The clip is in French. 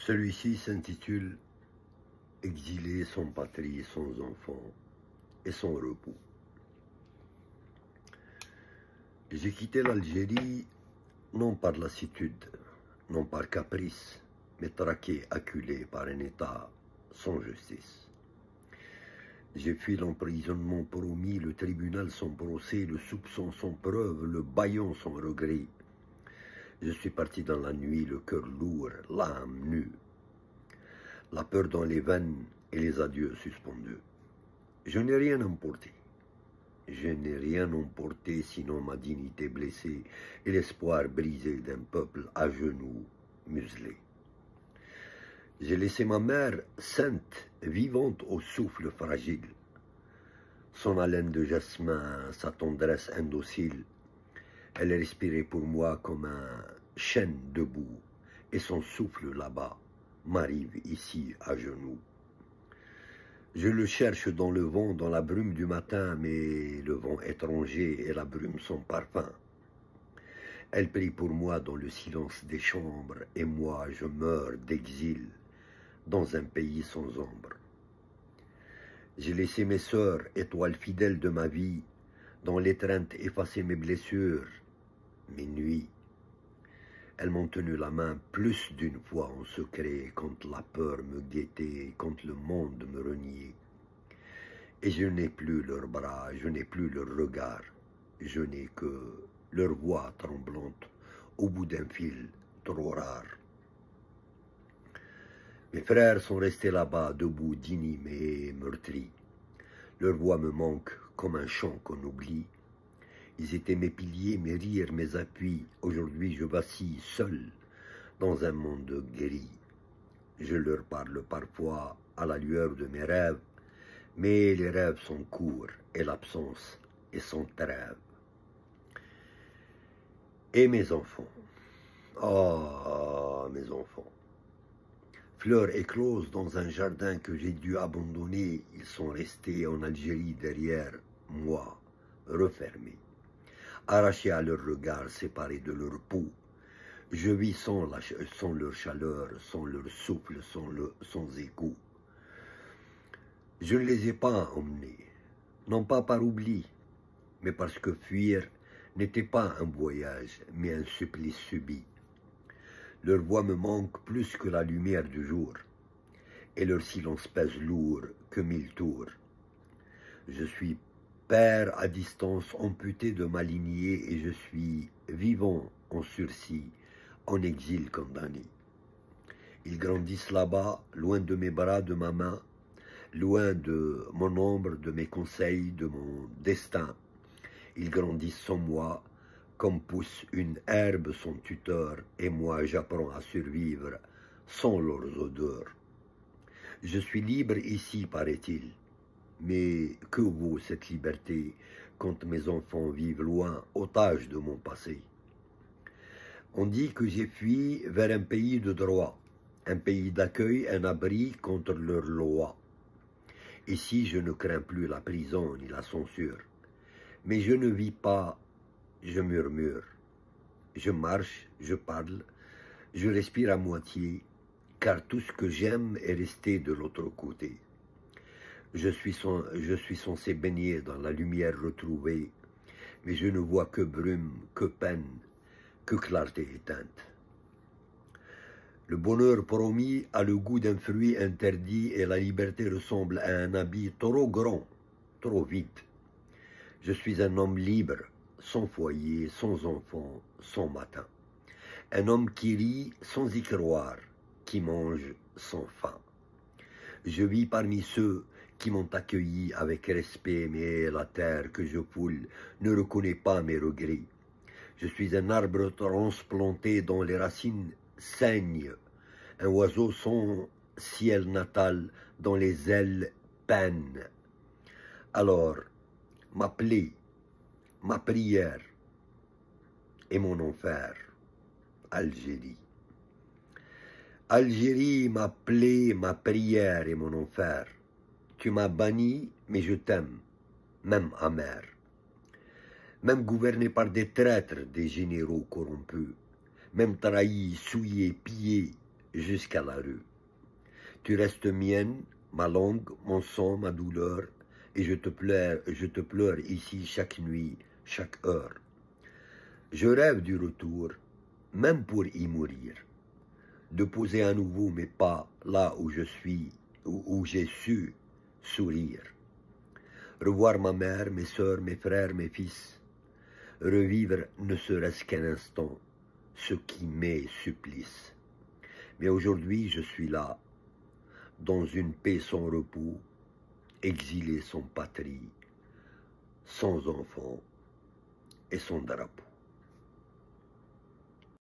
Celui-ci s'intitule « Exilé sans patrie, sans enfants et sans repos ». J'ai quitté l'Algérie non par lassitude, non par caprice, mais traqué, acculé par un État sans justice. J'ai fui l'emprisonnement promis, le tribunal sans procès, le soupçon sans preuve, le bâillon sans regret. Je suis parti dans la nuit, le cœur lourd, l'âme nue, la peur dans les veines et les adieux suspendus. Je n'ai rien emporté. Je n'ai rien emporté sinon ma dignité blessée et l'espoir brisé d'un peuple à genoux, muselé. J'ai laissé ma mère sainte, vivante au souffle fragile. Son haleine de jasmin, sa tendresse indocile, elle respirait pour moi comme un chêne debout, et son souffle là-bas m'arrive ici à genoux. Je le cherche dans le vent, dans la brume du matin, mais le vent étranger et la brume sont parfum. Elle prie pour moi dans le silence des chambres, et moi je meurs d'exil dans un pays sans ombre. J'ai laissé mes sœurs, étoiles fidèles de ma vie, dans l'étreinte effacer mes blessures, mes nuits. Elles m'ont tenu la main plus d'une fois en secret, quand la peur me guettait, quand le monde me reniait. Et je n'ai plus leurs bras, je n'ai plus leur regard, je n'ai que leur voix tremblante au bout d'un fil trop rare. Mes frères sont restés là-bas, debout, d'inanimés et meurtris. Leur voix me manque comme un chant qu'on oublie. Ils étaient mes piliers, mes rires, mes appuis. Aujourd'hui, je vacille seul dans un monde gris. Je leur parle parfois à la lueur de mes rêves, mais les rêves sont courts et l'absence est sans trêve. Et mes enfants, oh, mes enfants, fleurs écloses dans un jardin que j'ai dû abandonner, ils sont restés en Algérie derrière moi, refermés. Arrachés à leur regard, séparés de leur peau. Je vis sans leur chaleur, sans leur souffle, sans écho. Je ne les ai pas emmenés, non pas par oubli, mais parce que fuir n'était pas un voyage, mais un supplice subi. Leur voix me manque plus que la lumière du jour, et leur silence pèse lourd que 1000 tours. Je suis père à distance, amputé de ma lignée, et je suis vivant en sursis, en exil condamné. Ils grandissent là-bas, loin de mes bras, de ma main, loin de mon ombre, de mes conseils, de mon destin. Ils grandissent sans moi, comme pousse une herbe son tuteur, et moi j'apprends à survivre sans leurs odeurs. Je suis libre ici, paraît-il. Mais que vaut cette liberté quand mes enfants vivent loin, otages de mon passé? On dit que j'ai fui vers un pays de droit, un pays d'accueil, un abri contre leurs lois. Ici, je ne crains plus la prison ni la censure. Mais je ne vis pas, je murmure. Je marche, je parle, je respire à moitié, car tout ce que j'aime est resté de l'autre côté. Je suis censé baigner dans la lumière retrouvée, mais je ne vois que brume, que peine, que clarté éteinte. Le bonheur promis a le goût d'un fruit interdit et la liberté ressemble à un habit trop grand, trop vide. Je suis un homme libre, sans foyer, sans enfant, sans matin. Un homme qui rit sans y croire, qui mange sans faim. Je vis parmi ceux qui m'ont accueilli avec respect, mais la terre que je foule ne reconnaît pas mes regrets. Je suis un arbre transplanté dont les racines saignent, un oiseau sans ciel natal dont les ailes peinent. Alors, ma plaie, ma prière et mon enfer, Algérie. Algérie, ma plaie, ma prière et mon enfer. Tu m'as banni, mais je t'aime, même amer. Même gouverné par des traîtres, des généraux corrompus, même trahi, souillé, pillé, jusqu'à la rue. Tu restes mienne, ma langue, mon sang, ma douleur, et je te pleure ici chaque nuit, chaque heure. Je rêve du retour, même pour y mourir, de poser à nouveau mes pas là où je suis, où j'ai su sourire. Revoir ma mère, mes sœurs, mes frères, mes fils, revivre ne serait-ce qu'un instant ce qui m'est supplice. Mais aujourd'hui je suis là, dans une paix sans repos, exilé sans patrie, sans enfant et sans drapeau.